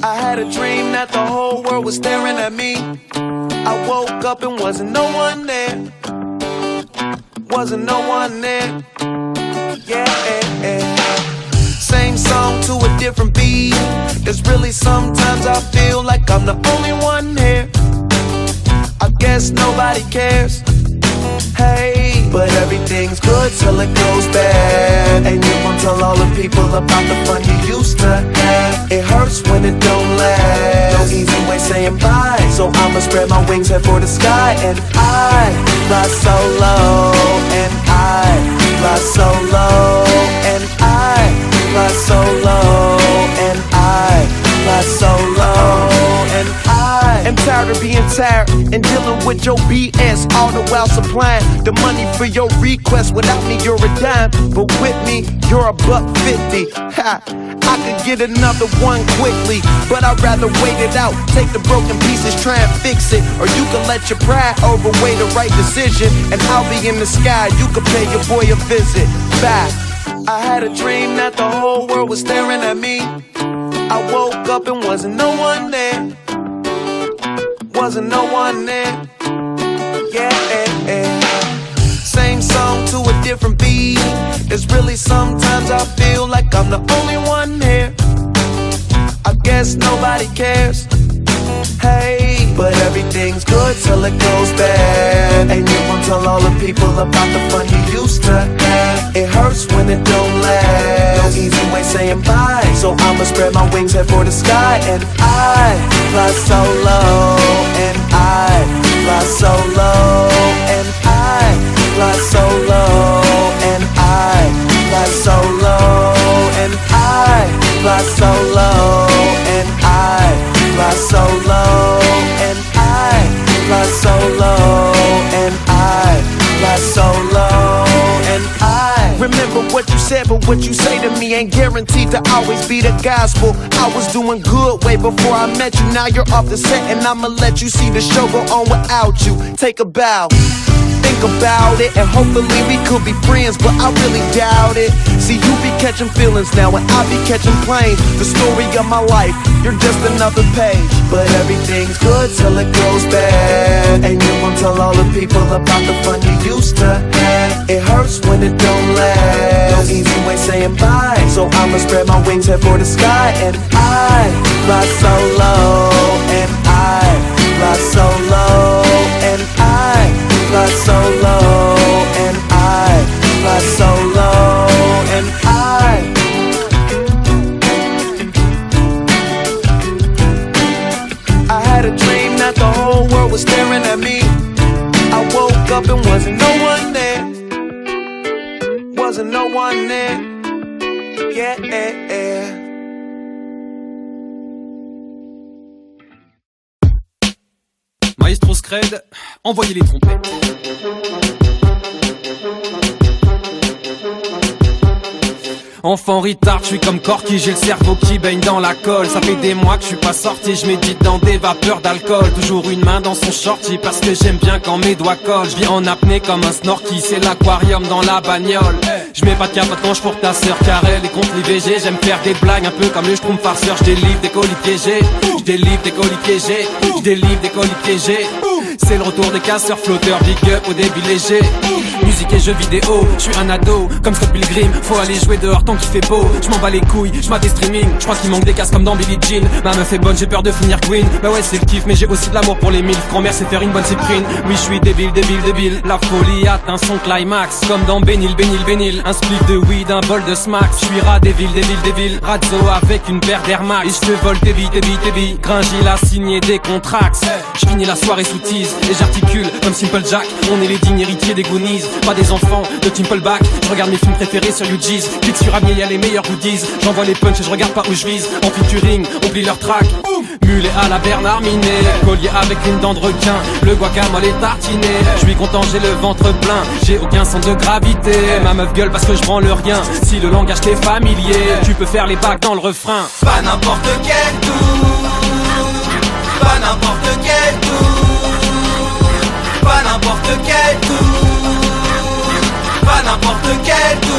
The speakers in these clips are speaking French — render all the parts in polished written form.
I had a dream that the whole world was staring at me. I woke up and wasn't no one there. Wasn't no one there. Yeah. Same song to a different beat. It's really sometimes I feel like I'm the only one here. I guess nobody cares. Hey, but everything's good till it goes bad. And you won't tell all the people about the fun you used to have. It hurts when it don't last. No easy way saying bye, so I'ma spread my wings, head for the sky. And I fly so low, and I fly so low, and I fly so low, and I fly so low, and I am tired of being tired and dealing with your BS, all the while supplying the money for your request. Without me, you're a dime, but with me, you're $1.50. Ha! I could get another one quickly, but I'd rather wait it out. Take the broken pieces, try and fix it, or you can let your pride overweigh the right decision. And I'll be in the sky, you can pay your boy a visit. Bye. I had a dream that the whole world was staring at me. I woke up and wasn't no one there. Wasn't no one there. Yeah. Same song to a different beat. It's really sometimes I feel like I'm the only one here. I guess nobody cares. Hey, but everything's good till it goes bad. And you won't tell all the people about the fun you used to have. It hurts when it don't last. No easy way saying bye, so I'ma spread my wings, head for the sky. And I fly so low, and I fly so low, and I fly so low, and I fly so low, and I fly so low, and I fly so low, and I fly so low, and I fly so low, and I remember what you said, but what you say to me ain't guaranteed to always be the gospel. I was doing good way before I met you. Now you're off the set, and I'ma let you see the show go on without you. Take a bow. Think about it, and hopefully we could be friends, but I really doubt it. See, you be catching feelings now, and I be catching planes. The story of my life, you're just another page. But everything's good till it goes bad. And you won't tell all the people about the fun you used to have. It hurts when it don't last. No easy way saying bye, so I'ma spread my wings, head for the sky. And I fly so low, and I fly so low, and I fly so low, and I fly so low, and I had a dream that the whole world was staring at me. I woke up and wasn't no one there. Wasn't no one there. Yeah. Maestro Scred, envoyez les trompettes. Enfant retard, je suis comme Corky, j'ai le cerveau qui baigne dans la colle. Ça fait des mois que je suis pas sorti, je médite dans des vapeurs d'alcool. Toujours une main dans son shorty parce que j'aime bien quand mes doigts collent. Je vis en apnée comme un snorky, c'est l'aquarium dans la bagnole. Je mets pas de capote quand je pour ta sœur car elle est contre l'IVG. J'aime faire des blagues un peu comme le schtroumpf farceur. Je délivre des colis piégés, je délivre des colis piégés, je délivre des colis piégés. C'est le retour des casseurs flotteurs, big up au débit léger. Musique et jeux vidéo, je suis un ado comme Scott Pilgrim. Faut aller jouer dehors tant qu'il fait beau. Je m'en bats les couilles, je des streaming. Je crois qu'il manque des casques comme dans Billie Jean. Ma meuf est bonne, j'ai peur de finir queen. Bah ouais c'est le kiff mais j'ai aussi de l'amour pour les mille. Grand-mère c'est faire une bonne cyprine. Oui je suis débile. La folie atteint son climax comme dans Bénil. Un spliff de weed, un bol de smacks. Je suis rat des villes. Razzo avec une paire d'Air Max. Et je te vole tes billes. Gringil a signé des contracts. Je finis la soirée sous tease et j'articule comme Simple Jack. On est les dignes héritiers des Goonies, pas des enfants de Timpleback. Je regarde mes films préférés sur UG's. Clique sur Avenir, y'a les meilleurs goodies. J'envoie les punchs et je regarde pas où je vise. En featuring, on plie leur track. Mulet à la Bernard Minet, collier avec une dent de requin. Le guacamole est tartiné. Je suis content, j'ai le ventre plein. J'ai aucun sens de gravité. Ma meuf gueule parce que je branle rien. Si le langage t'est familier, tu peux faire les bacs dans le refrain. Pas n'importe quel tour, pas n'importe quel tour, pas n'importe quel tour, pas n'importe quel tour.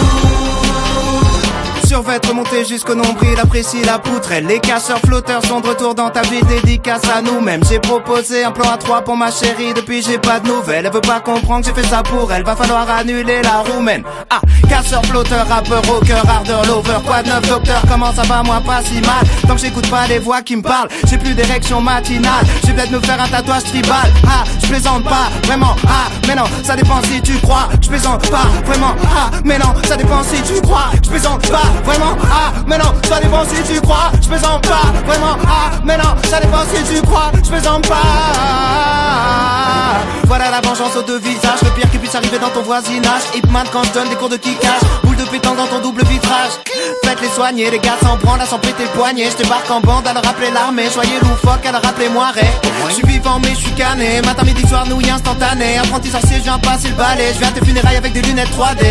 survêt remonté jusqu'au nombril, apprécie la poutrelle. Les casseurs flotteurs sont de retour dans ta ville, dédicace à nous-mêmes. J'ai proposé un plan à 3 pour ma chérie, depuis j'ai pas de nouvelles. Elle veut pas comprendre que j'ai fait ça pour elle, va falloir annuler la roumaine. Ah, casseur flotteur, rappeur, rocker, ardeur, lover. Quoi de neuf docteur, comment ça va, moi pas si mal. Tant que j'écoute pas les voix qui me parlent, j'ai plus d'érection matinale. Je vais peut-être me faire un tatouage tribal. Ah, je plaisante pas, vraiment. Ah, mais non, ça dépend si tu crois. Je plaisante pas, vraiment. Ah, mais non, ça dépend si tu crois. Je plaisante pas, vraiment. Ah, mais non, ça dépend si tu crois. Je plaisante pas, vraiment. Ah, mais non, ça dépend si tu crois. Je plaisante pas. Voilà la vengeance aux deux visages, le pire qui puisse arriver dans ton voisinage. Hipman quand je donne des cours de kickage, boule de pétanque dans ton double vitrage. Faites les soigner, les gars s'en branlent à s'en péter le poignet. Je débarque en bande à leur rappeler l'armée, soyez loufoque à leur rappeler moiré. Je suis vivant mais je suis cané, matin midi soir nouille instantané. Apprenti sorcier, je viens passer le balai, je viens à tes funérailles avec des lunettes 3D.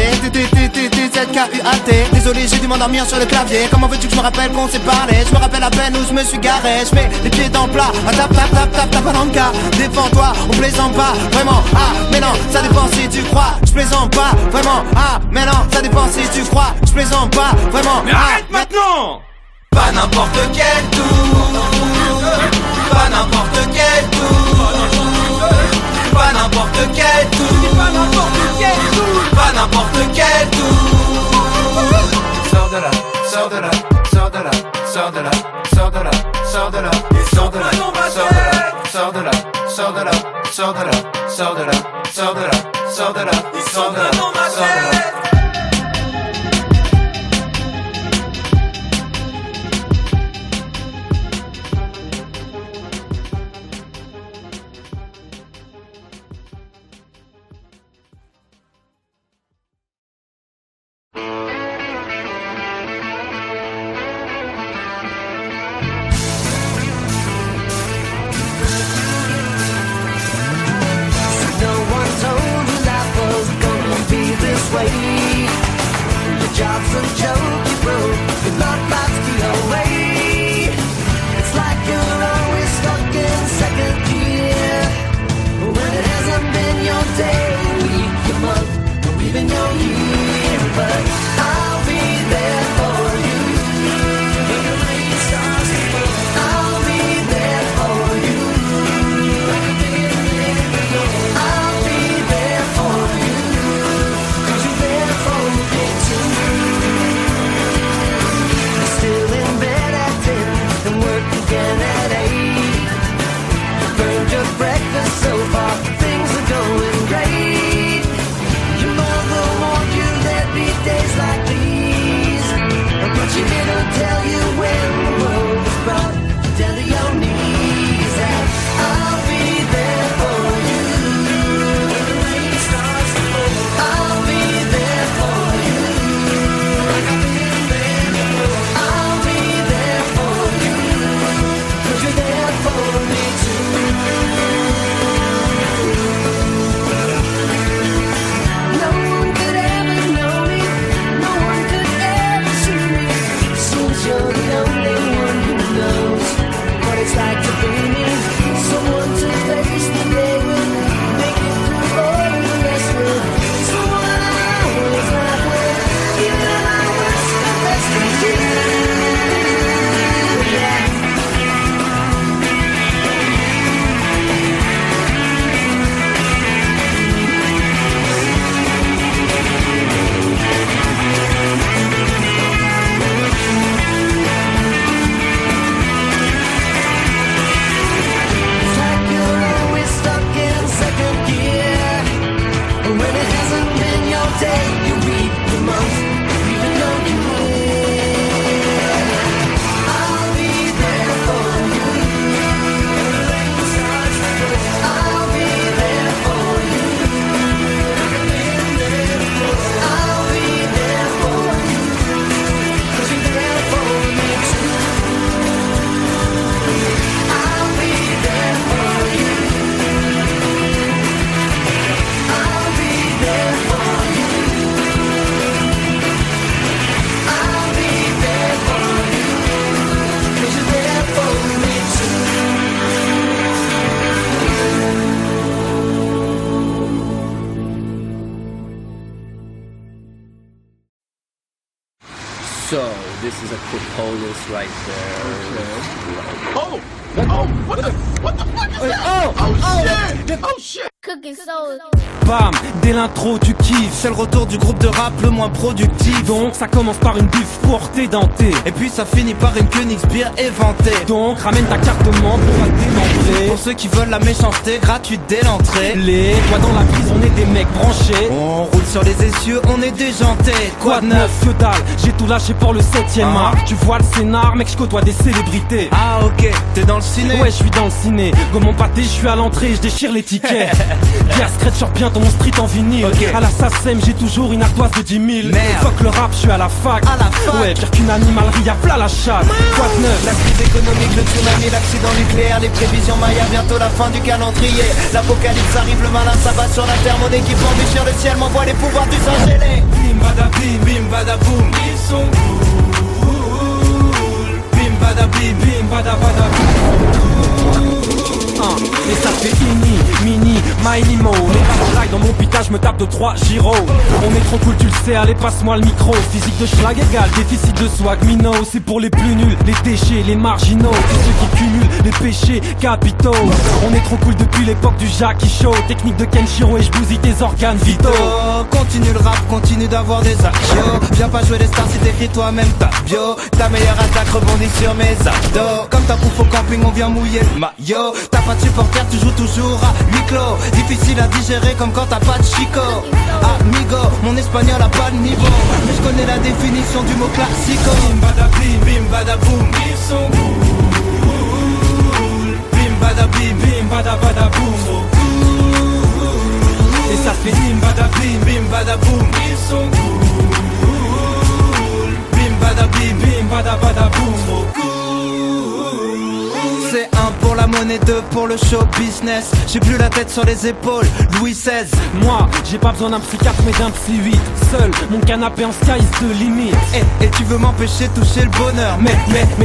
ZKUAT, désolé j'ai dû m'endormir sur le clavier. Comment veux-tu que je me rappelle qu'on s'est parlé? Je me rappelle à peine où je me suis garé. Je mets les pieds dans le plat, à tap tap tap tap tap à l'enca. Défends-toi, on plaisante pas, vraiment. Ah, mais non, ça dépend si tu crois. Je plaisante pas, vraiment. Ah, mais non, ça dépend si tu crois. Je plaisante pas, vraiment. Mais arrête maintenant! Pas n'importe quel tour, pas n'importe quel tour, pas n'importe quel tour, pas n'importe quel tour, pas n'importe quel tour. Sors de là, sors de là, sors de là, sors de là, sors de là, sors de là, sors de là, sors de là, sors de là, sors de là, sors de là, sors de là, sors de là, sors de là, sors de là, sors de là. Your job's a joke, you broke. Your love life's the away. It's like you're always stuck in second gear when it hasn't been your day, week, your month, or even your year. But I'll be there for you when the rain starts to fall. I'll be there for you. I'll be there for you. 'Cause you're there for me too. hold this right there. Oh! Oh! What the fuck is that? Oh shit! Cooking soul. Bam, dès l'intro tu kiffes. C'est le retour du groupe de rap le moins productif. Donc ça commence par une biffe pour t'édenter. Et puis ça finit par une Königsbier éventée. Donc ramène ta carte membre pour démontrer. Pour ceux qui veulent la méchanceté gratuite dès l'entrée. Les toi dans la prise, on est des mecs branchés. On roule sur les essieux, on est déjantés. Quoi de neuf, que dalle, j'ai tout lâché pour le 7ème art. Tu vois le scénar, mec, je côtoie des célébrités. Ah ok, t'es dans le ciné. Ouais, je suis dans le ciné. Go mon pâté, je suis à l'entrée, je déchire les tickets. Pierre Scratch sort bien dans mon street en vinyle. Ok. À la SACEM, j'ai toujours une ardoise de 10 000. Merde. Fuck le rap, je suis à la fac. À la fac. Ouais, pire qu'une animalerie, y'a plat la chatte. Quoi de neuf, La crise économique, le tsunami, l'accident nucléaire, les prévisions Maya, bientôt la fin du calendrier. L'apocalypse arrive, le malin s'abat sur la terre, mon équipement déchire le ciel, m'envoie les pouvoirs du sang gêné. Bim bada bim bada boum, ils sont cool. Bim bada bim bada et ça fait mini, Mighty Mo. Les battles dans mon pita, je me tape de 3 gyros. On est trop cool, tu le sais, allez passe-moi le micro. Physique de schlag égale, déficit de swag minot. C'est pour les plus nuls, les déchets, les marginaux. Tous ceux qui cumulent les péchés capitaux. On est trop cool depuis l'époque du Jackie Show. Technique de Kenshiro et je bousille tes organes vitaux. Continue le rap, continue d'avoir des agios. Viens pas jouer les stars si t'écris toi-même ta bio. Ta meilleure attaque rebondit sur mes abdos. Comme ta pouffe au camping, on vient mouiller le maillot. T'as pas de supporter, tu joues toujours à huis clos. Difficile à digérer comme quand t'as pas de chico. Amigo, mon espagnol a pas de niveau, mais je connais la définition du mot classico. bim bada boum, ils sont cool. Bim bada boum, oh cool. Et ça fait bim bada boum, ils sont cool. Bim bada boum, oh cool. C'est 1 pour la monnaie, 2 pour le show business. J'ai plus la tête sur les épaules, Louis XVI. moi, j'ai pas besoin d'un psy 4 mais d'un psy 8. Seul, mon canapé en sky se limite. Et tu veux m'empêcher de toucher le bonheur. Mais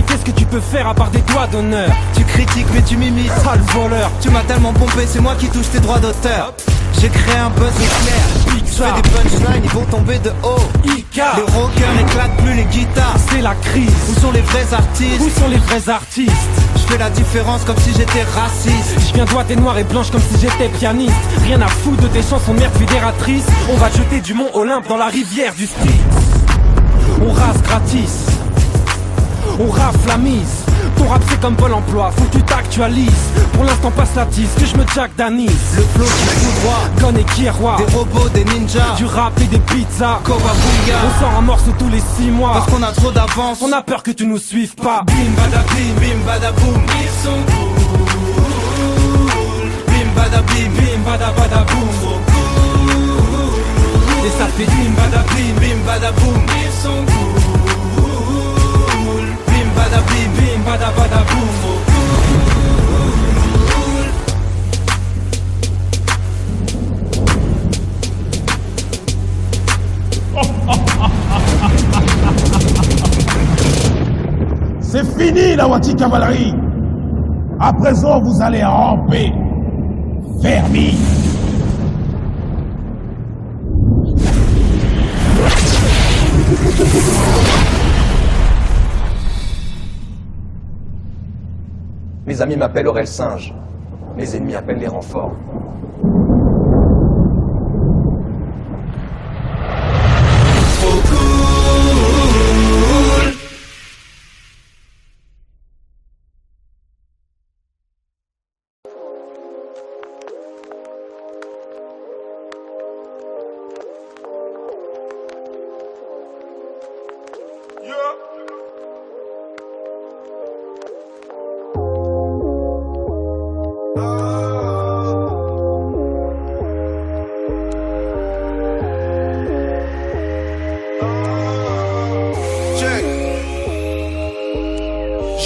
qu'est-ce que tu peux faire à part des doigts d'honneur? Tu critiques mais tu m'imites. Ah le voleur. Tu m'as tellement pompé, c'est moi qui touche tes droits d'auteur. J'ai créé un buzz éclair. Je fais des punchlines, ils vont tomber de haut. Ika, Les rockers n'éclatent plus les guitares. c'est la crise. Où sont les vrais artistes? Où sont les vrais artistes? Je fais la différence comme si j'étais raciste. Je viens droite et noire et blanche comme si j'étais pianiste. Rien à foutre de tes chansons de merde fédératrices. On va te jeter du mont Olympe dans la rivière du style. On rase gratis, on rafle la mise. Ton rap c'est comme Pôle emploi, faut que tu t'actualises. Pour l'instant passe la tisse, que je me jack d'anis. Le flow qui fout droit. Gon et Kierwa, Des robots, des ninjas. du rap et des pizzas. Kobabunga. On sort un morceau tous les 6 mois. Parce qu'on a trop d'avance. On a peur que tu nous suives pas. Bim bada boum, ils sont cool. Bim bada boum, oh cool. Et ça fait bim bada boum, ils sont cool. Bim bada boum, oh cool. C'est fini la Wati cavalerie. À présent, vous allez ramper. Vermis. Mes amis m'appellent Aurel Singe. Mes ennemis appellent les renforts.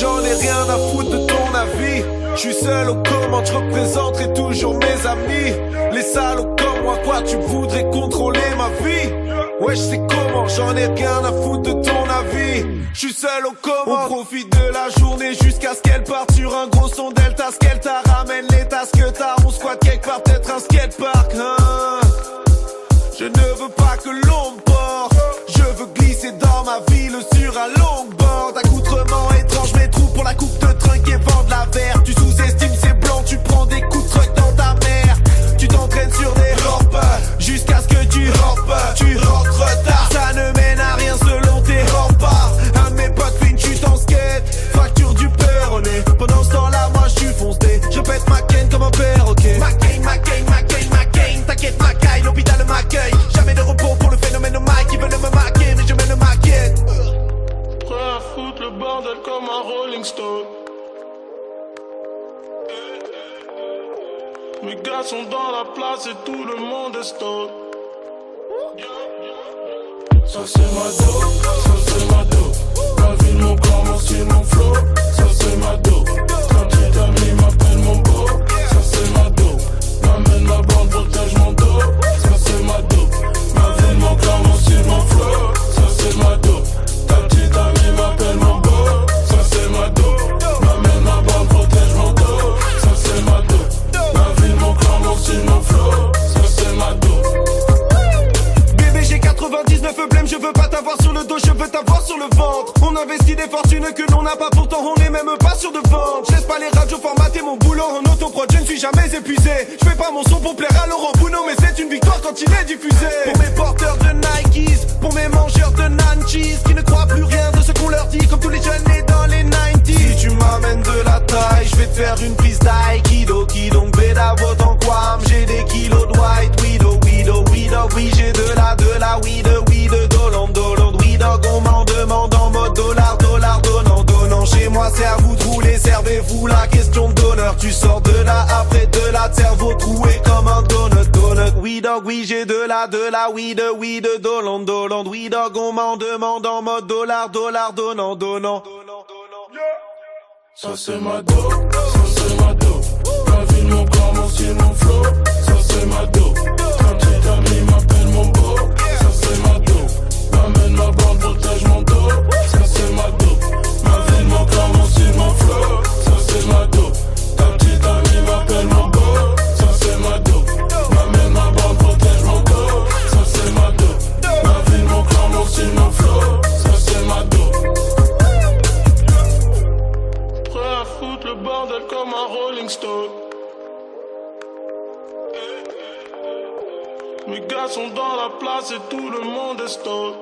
J'en ai rien à foutre de ton avis. Je suis seul aux commandes, je représenterai toujours mes amis. Les salauds comme moi, quoi, tu voudrais contrôler ma vie? Ouais, je sais comment, j'en ai rien à foutre de ton avis. Je suis seul aux commandes. On profite de la journée jusqu'à ce qu'elle parte sur un gros son delta. Ce qu'elle t'a ramène les tasses que t'as. On squatte quelque part, peut-être un skatepark, hein. Je ne veux pas que l'on me porte. Je veux glisser dans ma ville sur un longboard. À coup Stone. Mes gars sont dans la place et tout le monde est stone. Ça c'est ma dope, ça c'est ma dope. La ville, mon corps, mon style, mon flow. Ça c'est ma dope. Ta petite amie m'appelle mon beau. Ça c'est ma dope. M'amène ma bande, protège mon dos. Ça c'est ma dope. Ma ville, mon corps, mon style, mon flow. Ça c'est ma dope. Ta petite amie m'appelle mon beau. Ça c'est ma dope. M'amène ma bande, protège mon dos. Ça c'est ma dope. Ma ville, mon corps, mon style, mon flow. Ça c'est ma dope. Bébé, j'ai 99 blèmes, je veux pas t'avoir sur le dos, je veux t'avoir sur le ventre. On investit des fortunes que l'on n'a pas, pourtant on est même pas sûr de vendre. Je laisse pas les radios formater mon boulot en autoprod, je ne suis jamais épuisé. Je fais pas mon son pour plaire à Laurent Bounot, mais c'est une victoire quand il est diffusé. Pour mes porteurs de Nikes, pour mes mangeurs de nanchis, qui ne croient plus rien de ce qu'on leur dit, comme tous les jeunes nés dans les 90s. Si tu m'amènes de la taille, je vais te faire une prise d'aïkido, qui donc béda en quam. J'ai des kilos de white widow, oui j'ai de la weed, doland, oui dog, on m'en demande en mode dollar, donnant. Chez moi c'est à vous de rouler, servez-vous la question de donneur. Tu sors de là, après de là, de cerveau troué comme un donut. Oui dog, oui j'ai de la weed, doland, oui dog, on m'en demande en mode dollar, donnant. Ça c'est ma dope, ça c'est ma dope. La ville, mon corps, mon style, mon flow. Ça c'est ma dope. Ta petite amie m'appelle mon beau. Ça c'est ma dope. M'amène ma bande, protège mon dos. Ça c'est ma dope. Ma ville, mon corps, mon style, mon flow. Ça c'est ma dope. Ta petite amie m'appelle mon beau. Ça c'est ma dope. M'amène ma bande, protège mon dos. Ça c'est ma dope. Ma ville, mon corps, mon style, mon flow. Ça c'est ma dope. Prêt à foutre le bordel comme un Rolling Stone. Mes gars sont dans la place et tout le monde est stone.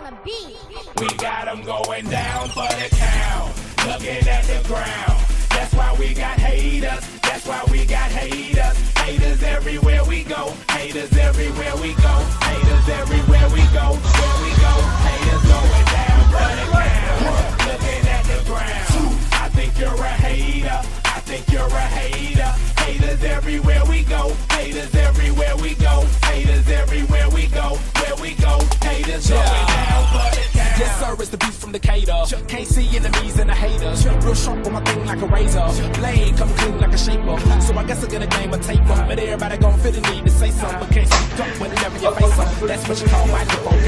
We got them going down for the count, looking at the ground. That's why we got haters. That's why we got haters. Haters everywhere we go. Haters everywhere we go. Haters everywhere we go. Where we go, haters going down for the count, looking at the ground. I think you're a hater. I think you're a hater. Haters everywhere we go. Haters everywhere we go. Haters everywhere we go. Where we go, haters going down for the count. Yes, sir, it's the beast from Decatur. Can't see enemies and the haters. Real sharp on my thing like a razor. Blade come clean like a shaper. So I guess I get a game of tape up. But everybody gon' feel the need to say something. But can't speak up whenever you face up. That's what you call microphone.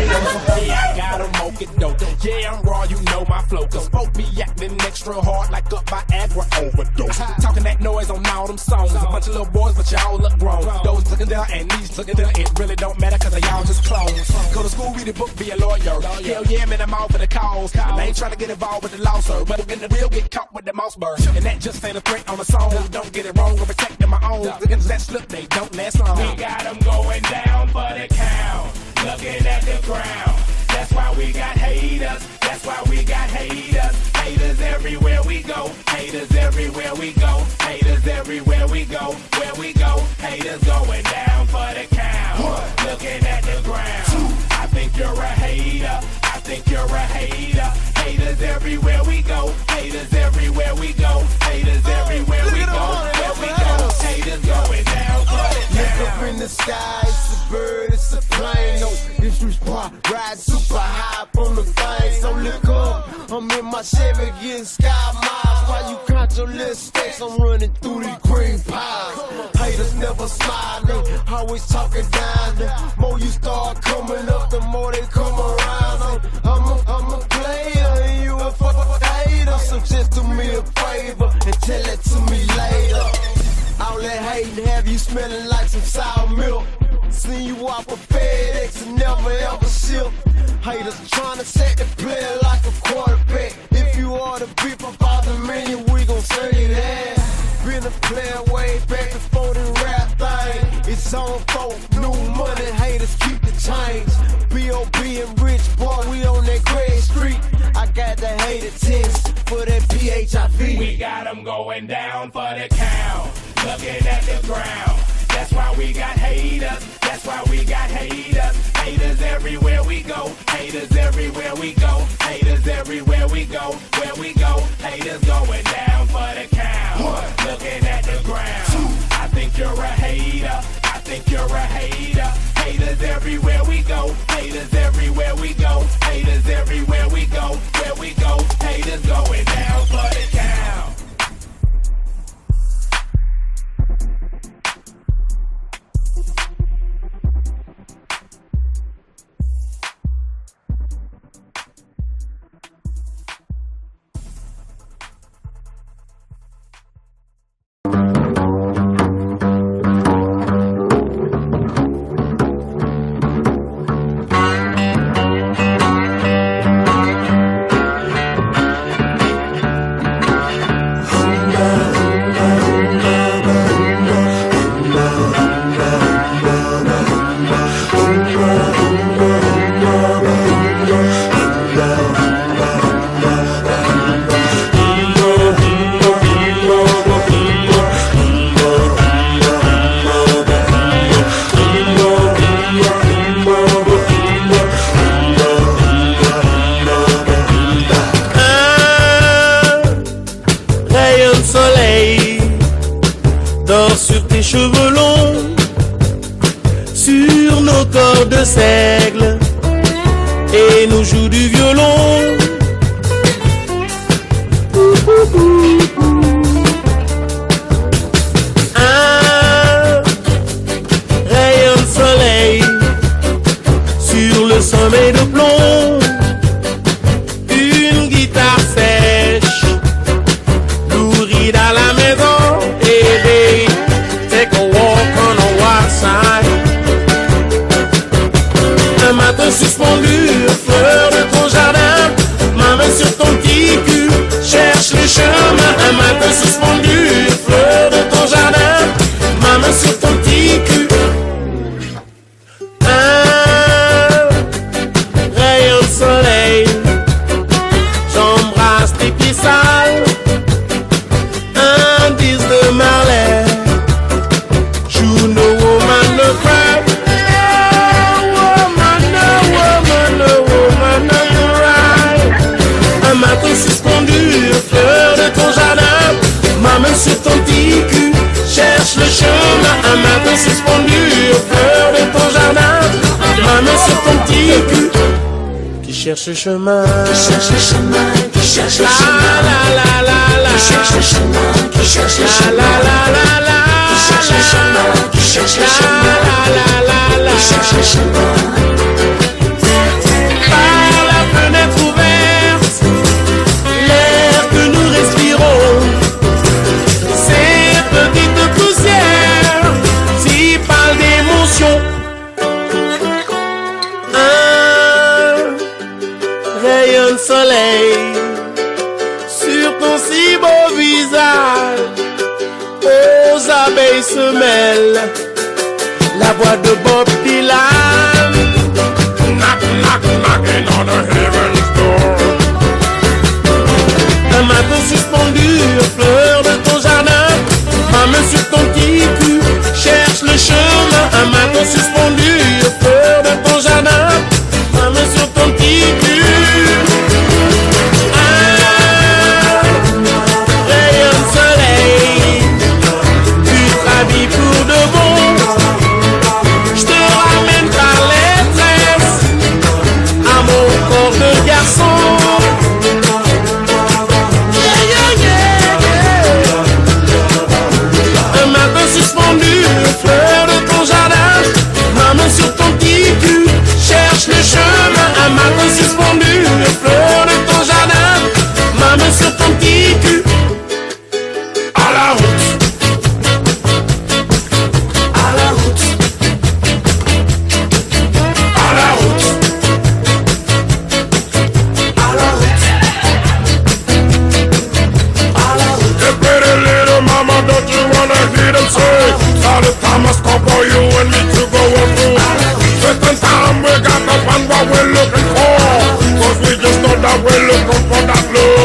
Yeah, I got 'em mocha dope. Yeah, I'm raw, you know my flow. Cause folk be acting extra hard like up by Agra overdose. Talking that noise on all them songs. A bunch of little boys, but y'all look grown. Those looking down and these looking down. It really don't matter cause they all just clones. Go to school, read a book, be a lawyer. Hell yeah, man, I'm all for the cause. I ain't trying to get involved with the law, sir. But when the real get caught with the mouse bird. And that just ain't a threat on the song. Don't get it wrong, I'm protecting my own. Niggas that slip, they don't last long. We got them going down for the count, looking at the ground. That's why we got haters. That's why we got haters. Haters everywhere we go. Haters everywhere we go. Haters everywhere we go. Where we go, haters going down for the count, looking at the ground. I think you're a hater. I think you're a hater. Haters everywhere we go. Haters everywhere we go. Haters everywhere we go. Where we go, haters going down for the count. Look up in the sky, it's a bird, it's a plane. No, this was ride super high up on the thing. So look up, I'm in my Chevy getting sky miles. While you count your little stacks, I'm running through these green piles. Haters never smile, they always talking down. The more you start coming up, the more they come around. I'm a player and you a hater. So just do me a favor and tell it to me later. All that hating have you smelling like some sour milk. Seen you off a FedEx and never ever ship. Haters trying to set the player like a quarterback. If you are the beef about the million, we gon' send it ass. Been a player way back before the rap thing. It's on folk, new money, haters keep the change. B.O.B. and Rich Boy, we on that Gray Street. I got the hater test for that PHIV. We got them going down for the count, looking at the ground. That's why we got haters. That's why we got haters. Haters everywhere we go. Haters everywhere we go. Haters everywhere we go. Where we go, haters going down for the count, looking at the ground. I think you're a hater. I think you're a hater. Haters everywhere we go. Haters everywhere we go. Haters everywhere we go. Where we go, haters going down for the count. Sur tes cheveux longs, sur nos corps de seigle, et nous joue du violon. Un rayon de soleil sur le sommet de plomb, une guitare sèche, nourrie dans la maison, et des take a walk on a wild side. Un matin suspendu, fleur de ton jardin, un matin suspendu aux fleurs de ton jardin. Ma main sur ton petit cul qui cherche le chemin, qui cherche le chemin, qui cherche le chemin, la la la la, qui cherche le chemin, qui cherche le chemin, la la la la, qui cherche le chemin, qui cherche le chemin, la la la la, qui cherche le chemin. Par la fenêtre ouverte, l'air que nous respirons, ces petites poussières, s'y parlent d'émotion. Rayon de soleil sur ton si beau visage, aux abeilles se mêle la voix de Bob Dylan. Knock, knock, knocking on the heaven's door. Un matin suspendu aux fleurs de ton jardin, ma main sur ton petit cul cherche le chemin. Un matin suspendu aux fleurs de ton jardin, ma main sur ton petit cul. Un matin suspendu, les fleurs de ton jardin, ma main sur ton petit cul. À la route, à la route, à la route, à la route, à la route. Hey, pretty little mama, don't you wanna hear them say, all the time I stop for you and me to go on through. Certain time we got to find what we're looking for, cause we just know that we're looking for that love.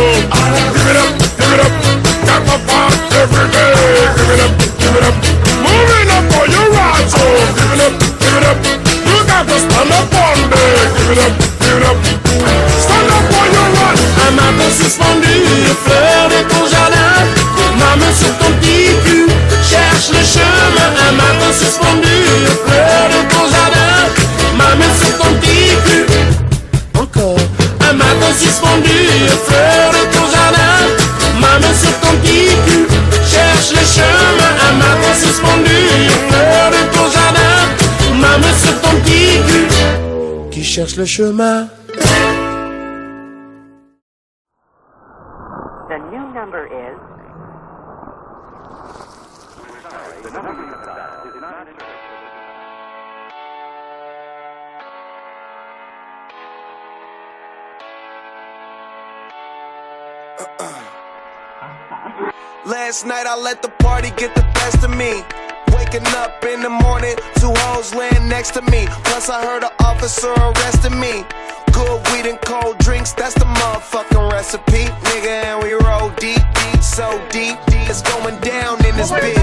Give it up, got to fight every day. Give it up, moving up for your ride, so give it up, you got to stand up one day. Give it up, stand up for your ride. Un matin suspendu, les fleurs de ton jardin, ma main sur ton petit cul cherche le chemin. Un matin suspendu, les fleurs de ton jardin, ma main sur ton petit cul. Encore. Un matin suspendu, les fleurs de ton jardin, ma main sur ton petit cul cherche le chemin. Un matin suspendu, les fleurs de ton jardin, ma main sur ton petit cul qui cherche le chemin. The new number is Last night I let the party get the best of me. Waking up in the morning, two hoes laying next to me. Plus I heard an officer arresting me. Good weed and cold drinks, that's the motherfucking recipe. Nigga, and we roll deep, so deep. It's going down in this bitch.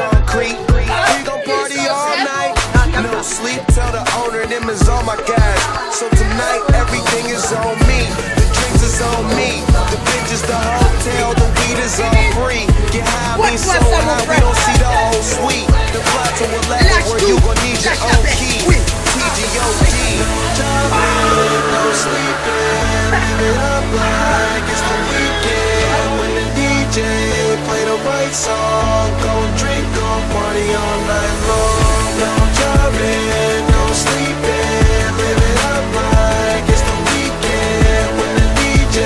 Concrete, we gon' party all night. No sleep, tell the owner them is all my guys. So tonight everything is on me. The drinks is on me. The bitches, the hotel, the weed is all free. Get high, me so high, we don't see the whole suite. The fly to 11 where you gon' need your own key. TGOD. No sleeping, leave it up like it's the weekend. When the DJ play the right song, go drink, go party all night long. No driving, no sleeping, live it up like it's the weekend. When the DJ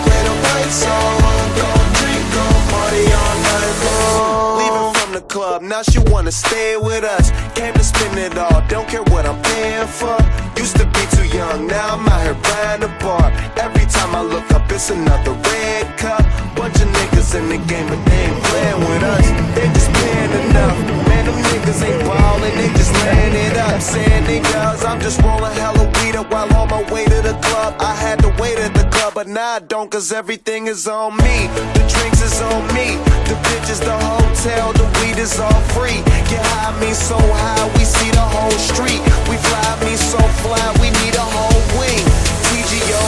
play the right song, go drink, go party all night long. Leaving from the club, now she wanna stay with us. Came to spend it all, don't care what I'm paying for. Used to be too young, now I'm out here buying the bar. Every time I look up, it's another red cup. Bunch of niggas in the game, but they ain't playing with us. They just paying enough. Man, them niggas ain't ballin', they just laying it up. Saying they girls, I'm just rolling hella weed up while on my way to the club. I had to wait at the club, but now I don't, cause everything is on me. The drinks is on me. The bitches, the hotel, the weed is all free. Get high, me so high, we see the whole street. We fly, me so fly, we need a whole wing. TGO,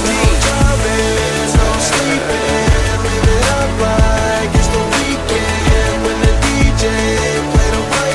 no driving, no sleeping, live it up like it's the weekend. When the DJ play the right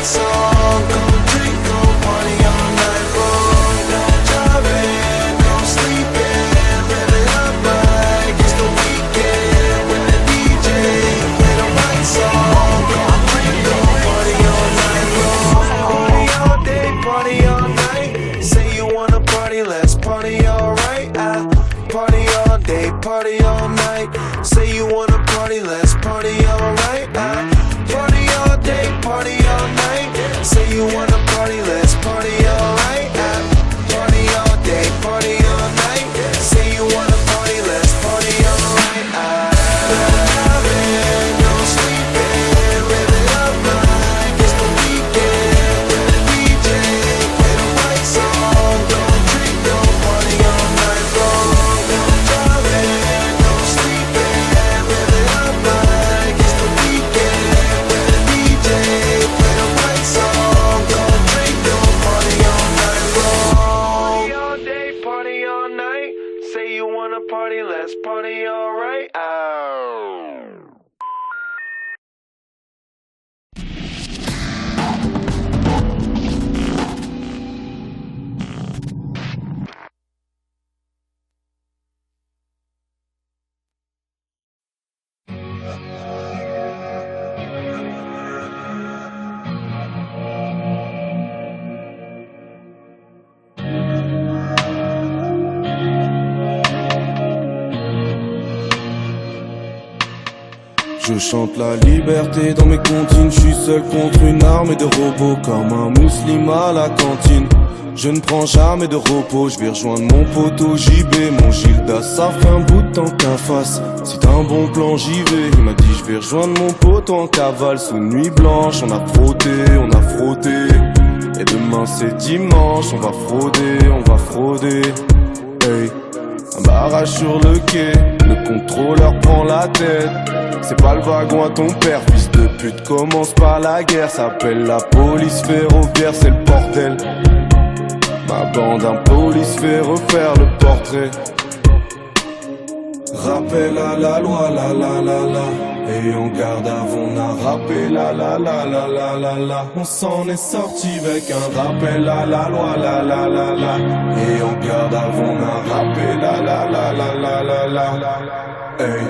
Je chante la liberté dans mes comptines. Je suis seul contre une armée de robots, comme un musulman à la cantine. Je ne prends jamais de repos, je vais rejoindre mon poteau JB. Mon Gilda, ça fait un bout de temps qu'à face. Si t'as un bon plan, j'y vais. Il m'a dit je vais rejoindre mon poteau en cavale. Sous nuit blanche, on a frotté. Et demain c'est dimanche, on va frauder. Hey, un barrage sur le quai, le contrôleur prend la tête. C'est pas le wagon à ton père, fils de pute, commence pas la guerre. S'appelle la police ferroviaire, c'est le bordel. Ma bande police fait refaire le portrait. Rappel à la loi, la la la la. Et en garde à vue, on a rappelé la la la la la la la. On s'en est sorti avec un rappel à la loi, la la la la. Et en garde à vue, on a rappelé la la la la la la la. Hey.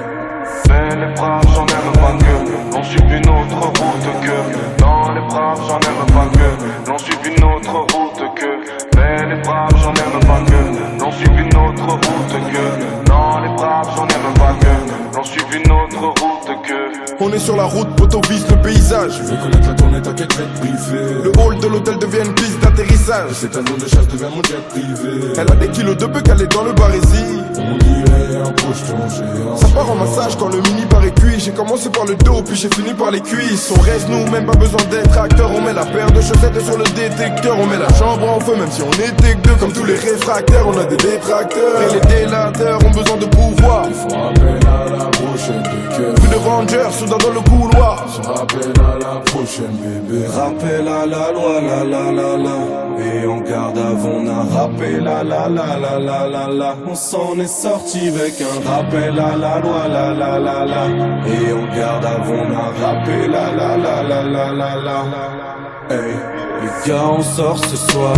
Mais les braves, j'en aime pas que l'on suivi une autre route que. Non, les braves, j'en aime pas que l'on suivi une autre route que. Mais les braves, j'en aime pas que l'on suivi une autre route que. Non, les braves, j'en aime pas que l'on suivi une autre route que. On est sur la route, poteau vise le paysage. Je veux connaître la tournée, t'inquiète, je vais te briefer. Le hall de l'hôtel devient une piste d'atterrissage. Cet avion de chasse devient mon jet privé. Elle a des kilos de bœufs calés dans le barésie. On dirait un pocheton géant. Ça part en massage quand le mini paraît cuit. J'ai commencé par le dos, puis j'ai fini par les cuisses. On reste nous, même pas besoin d'être acteur. On met la paire de chaussettes sur le détecteur. On met la chambre en feu, même si on était que deux. Comme tous les réfractaires, on a des détracteurs. Et les délateurs ont besoin de pouvoir. Ils font appel à la prochaine de cœur. Plus de rangers, soudain dans le couloir. Ils font appel à la prochaine bébé. Rappel à la loi, la la la la. Et en garde à vue, on a rappelé la la la la la la la. On s'en est sorti avec un rappel à la loi, la la la la. Et en garde à vue, on a rappelé la la la la la la la. Hey, les gars, on sort ce soir.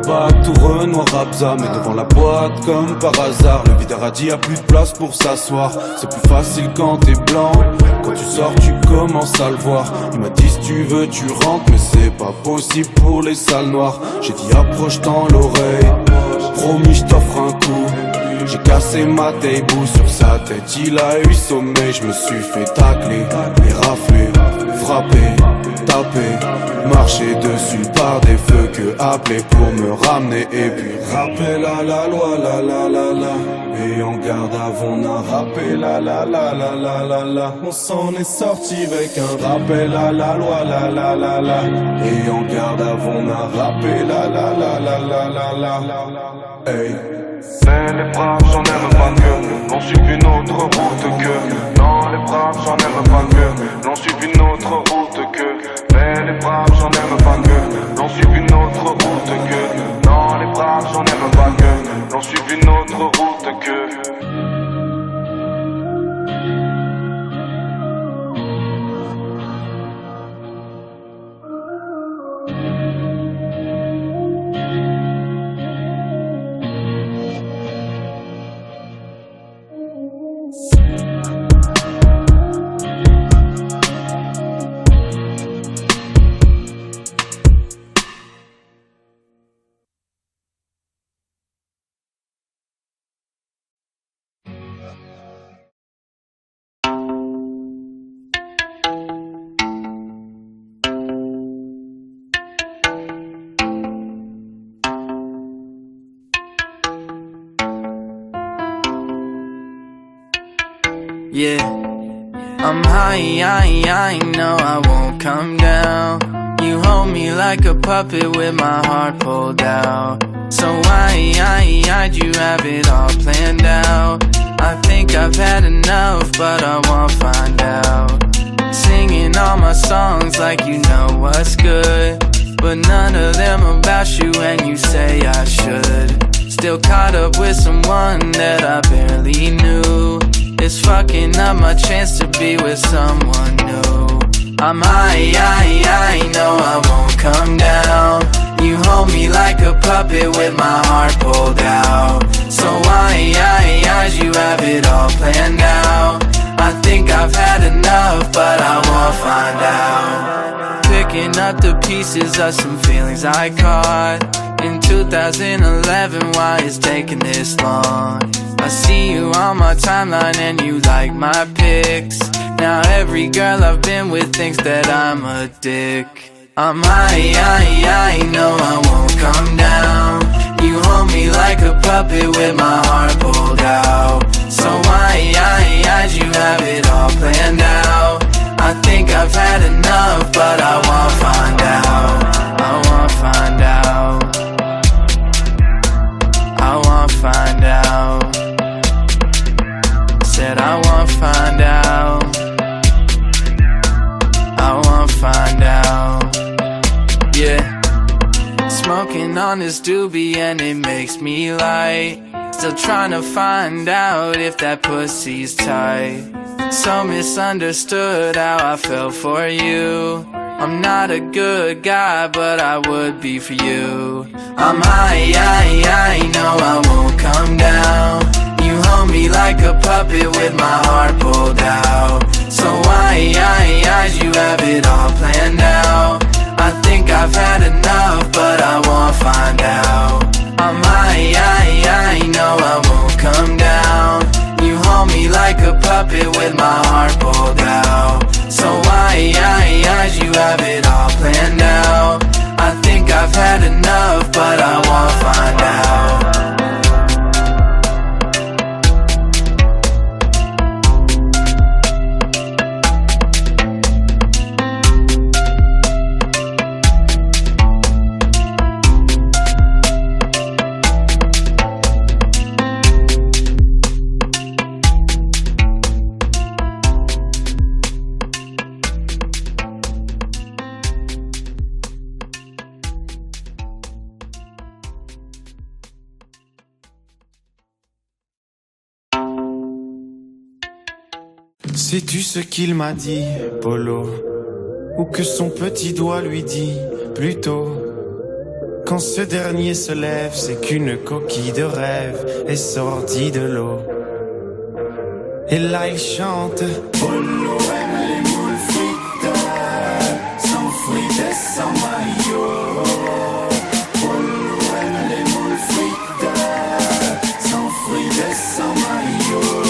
Bateau Renoir Rabza, mais devant la boîte comme par hasard. Le videur a dit y'a plus de place pour s'asseoir. C'est plus facile quand t'es blanc. Quand tu sors tu commences à le voir. Il m'a dit si tu veux tu rentres, mais c'est pas possible pour les salles noires. J'ai dit approche-t'en l'oreille, promis je t'offre un coup. J'ai cassé ma table sur sa tête, il a eu sommeil. Je me suis fait tacler, et rafler, frapper, taper, marcher dessus par des feux que appeler pour me ramener. Et puis rappel à la loi, la la la la. Et en garde à vue, on a rappelé la la la la la la la. On s'en est sorti avec un rappel à la loi, la la la la. Et en garde à vue, on a rappelé la la la la la la la. Hey. Mais les braves, j'en aime pas que l'on suivi une autre route que. Non, les braves, j'en aime pas que l'on suivi une autre route que. Mais les braves, j'en aime pas que l'on suivi une autre route que. Non, les braves, j'en aime pas que l'on suivi une autre route que. Yeah, I'm high, I know I won't come down. You hold me like a puppet with my heart pulled out. So why'd you have it all planned out? I think I've had enough, but I won't find out. Singing all my songs like you know what's good, but none of them about you and you say I should. Still caught up with someone that I barely knew. It's fucking up my chance to be with someone new. I'm high, I know I won't come down. You hold me like a puppet with my heart pulled out. So why'd you have it all planned out? I think I've had enough, but I won't find out. Picking up the pieces of some feelings I caught. In 2011, why it's taking this long? I see you on my timeline and you like my pics. Now every girl I've been with thinks that I'm a dick. I'm high, no I won't come down. You hold me like a puppet with my heart pulled out. So why you have it all planned out? I think I've had enough, but I wanna find out. I wanna find out. I wanna find out. Said I wanna find out. I wanna find out. Yeah. Smoking on this doobie and it makes me light. Still trying to find out if that pussy's tight. So misunderstood how I fell for you. I'm not a good guy, but I would be for you. I'm high, no I won't come down. You hold me like a puppet with my heart pulled out. So why you have it all planned out? I think I've had enough, but I wanna find out. I'm high, no I won't come down. You hold me like a puppet with my heart pulled out. So why you have it all planned out? I think I've had enough, but I wanna find out. Sais-tu ce qu'il m'a dit, Polo? Ou que son petit doigt lui dit, plutôt? Quand ce dernier se lève, c'est qu'une coquille de rêve est sortie de l'eau. Et là il chante: Polo aime les moules frites, sans frites et sans maillot. Polo aime les moules frites, sans frites et sans maillot.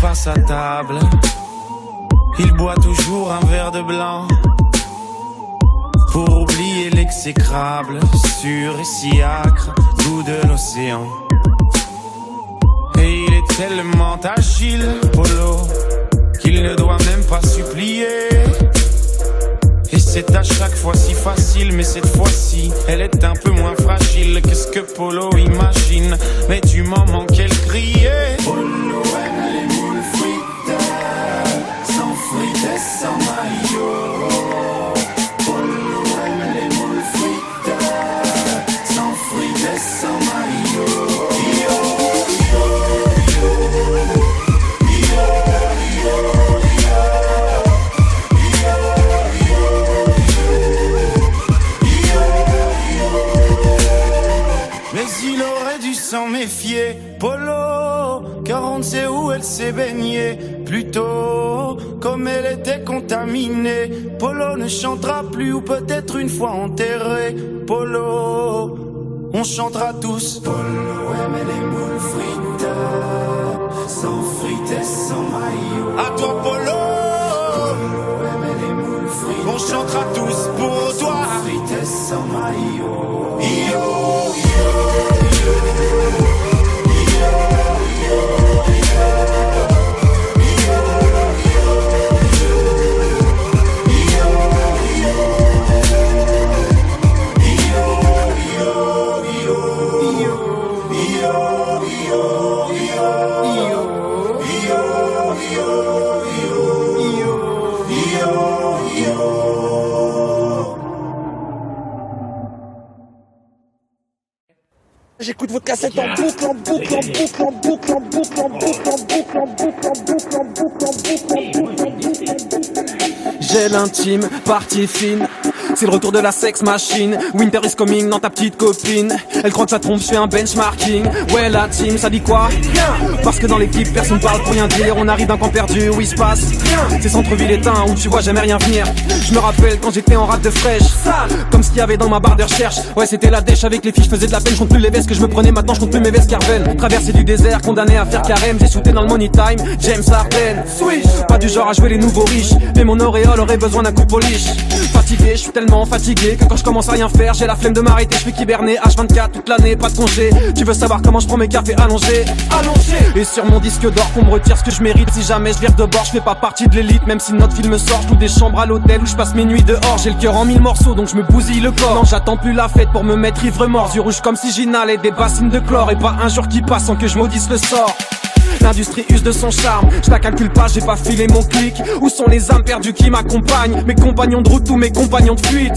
Passe à table, il boit toujours un verre de blanc pour oublier l'exécrable, sûr et si âcre goût de l'océan. Et il est tellement agile, Polo, qu'il ne doit même pas supplier. Et c'est à chaque fois si facile, mais cette fois-ci, elle est un peu moins fragile que ce que Polo imagine. Mais du moment qu'elle criait, Polo aime les moules frites, sans frites et sans maillot. Polo aime les moules frites, sans frites et sans maillot. Il aurait dû s'en méfier, Polo, car on ne sait où elle s'est baignée. Plutôt, comme elle était contaminée, Polo ne chantera plus, ou peut-être une fois enterré. Polo, on chantera tous. Polo aime les moules frites, sans frites et sans maillot. À toi, Polo. Polo aime les moules frites, on chantera tous pour toi. Sans frites et sans maillot. Yo, yo. J'écoute votre cassette en boucle, en boucle, en boucle, en boucle, en boucle, en boucle, en boucle, en boucle, en boucle, en boucle, en boucle, en boucle. J'ai l'intime partie fine C'est le retour de la sex machine. Winter is coming dans ta petite copine. Elle croit que ça trompe, je fais un benchmarking. Ouais la team, ça dit quoi? Parce que dans l'équipe personne parle pour rien dire. On arrive d'un camp perdu où il se passe c'est centre-ville éteint où tu vois jamais rien venir. Je me rappelle quand j'étais en rap de fraîche, comme ce qu'il y avait dans ma barre de recherche. Ouais c'était la dèche avec les filles, je faisais de la peine. Je compte plus les vestes que je me prenais, maintenant je compte plus mes vestes Carven. Traversée du désert, condamné à faire carême. J'ai shooté dans le money time, James Harden. Pas du genre à jouer les nouveaux riches, mais mon auréole aurait besoin d'un coup polish. Fatigué, je suis tellement fatigué que quand je commence à rien faire, j'ai la flemme de m'arrêter. Je suis kiberné H24 toute l'année, pas de congé. Tu veux savoir comment je prends mes cafés allongés? Et sur mon disque d'or qu'on me retire ce que je mérite. Si jamais je vire de bord, je fais pas partie de l'élite. Même si notre film sort, je loue des chambres à l'hôtel où je passe mes nuits dehors. J'ai le cœur en 1000 morceaux donc je me bousille le corps. Non j'attends plus la fête pour me mettre ivre mort. Yeux rouges comme si j'inhalais des bassines de chlore. Et pas un jour qui passe sans que je maudisse le sort. L'industrie use de son charme, je la calcule pas, j'ai pas filé mon clic. Où sont les âmes perdues qui m'accompagnent? Mes compagnons de route ou mes compagnons de fuite?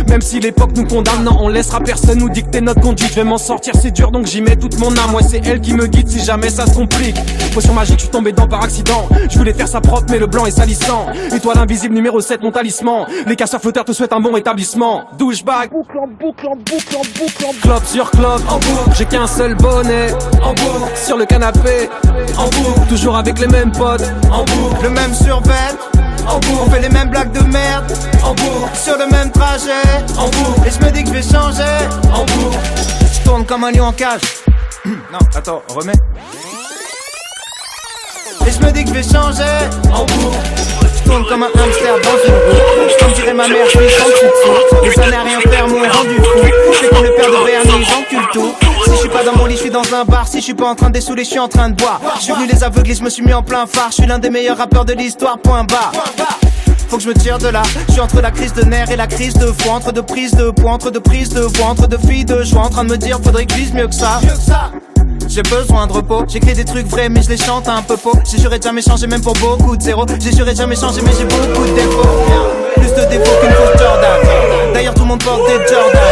Même si l'époque nous condamne, non on laissera personne nous dicter notre conduite. Je vais m'en sortir, c'est dur donc j'y mets toute mon âme. Ouais c'est elle qui me guide si jamais ça se complique. Potion magique, je suis tombé dedans par accident. Je voulais faire ça propre mais le blanc est salissant. Étoile invisible numéro 7 mon talisman. Les casseurs flotteurs te souhaitent un bon rétablissement. Douchebag, clope sur clope, en boucle. J'ai qu'un seul bonnet, en boucle. Sur le canapé, en boucle. Toujours avec les mêmes potes, en boucle. Le même survêt, en boucle. On fait les mêmes blagues de merde, en boucle. Sur le même trajet, en boucle. Et je me dis que je vais changer, en boucle. Je tourne comme un lion en cage. Non, attends, remets. Et je me dis que je vais changer, en boucle. Je tourne comme un hamster dans une roue. Comme dirait ma mère, je suis sans dessous. Les années à rien faire m'ont rendu fou. C'est comme le père de Bernie, j'encule tout. Si je suis pas dans mon lit, je suis dans un bar. Si je suis pas en train de dessouler, je suis en train de boire. Je suis venu les aveugler, je me suis mis en plein phare. Je suis l'un des meilleurs rappeurs de l'histoire, point barre. Faut que je me tire de là. Je suis entre la crise de nerfs et la crise de foi. Entre deux prises de poids, entre deux prises de voix. Entre deux filles de joie, en train de me dire faudrait que je vise mieux que ça. J'ai besoin de repos, j'écris des trucs vrais mais je les chante un peu faux. J'ai juré de jamais changer même pour beaucoup de zéro. J'ai juré de jamais changer mais j'ai beaucoup de défauts. Plus de défauts qu'une fausse Jordan. D'ailleurs tout le monde porte des Jordan.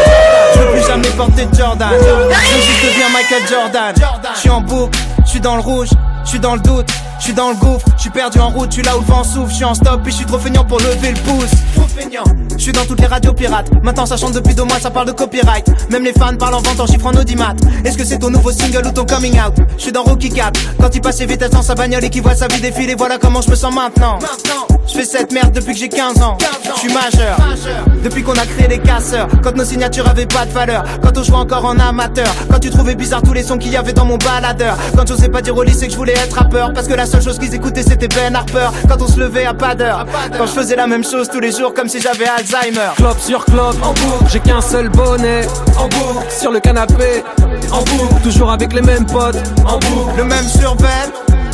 Je veux plus jamais porter de Jordan. Je deviens Michael Jordan. Je suis en boucle, je suis dans le rouge, je suis dans le doute, je suis dans le gouffre, je suis perdu en route, je suis là où le vent souffle, je suis en stop et je suis trop feignant pour lever le pouce. Je suis dans toutes les radios pirates, maintenant ça chante depuis 2 mois, ça parle de copyright. Même les fans parlent en vente en chiffres en audimat. Est-ce que c'est ton nouveau single ou ton coming out? Je suis dans Rookie 4, quand il passe ses vitesses dans sa bagnole et qu'il voit sa vie défiler, voilà comment je me sens maintenant. Je fais cette merde depuis que j'ai 15 ans. Je suis majeur, depuis qu'on a créé les casseurs. Quand nos signatures avaient pas de valeur, quand on jouait encore en amateur, quand tu trouvais bizarre tous les sons qu'il y avait dans mon baladeur, quand j'osais pas dire au lycée que je voulais être rappeur, parce que la seule chose qu'ils écoutaient c'était Ben Harper. Quand on se levait à pas d'heure, quand je faisais la même chose tous les jours comme si j'avais Alzheimer. Clope sur clope, en boucle. J'ai qu'un seul bonnet, en boucle. Sur le canapé, en boucle. Toujours avec les mêmes potes, en boucle. Le même survêt,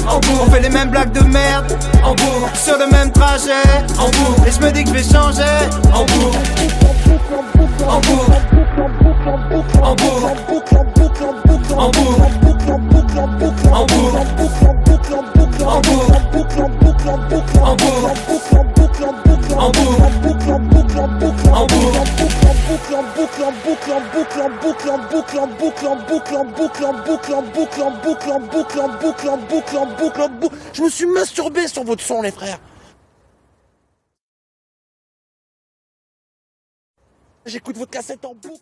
en boucle. On fait les mêmes blagues de merde, en boucle. Sur le même trajet, en boucle. Et je me dis que je vais changer, en boucle. En boucle. En boucle. En boucle. En boucle. En boucle. En boucle. En boucle. Je me suis masturbé sur votre son, les frères. J'écoute votre cassette en boucle.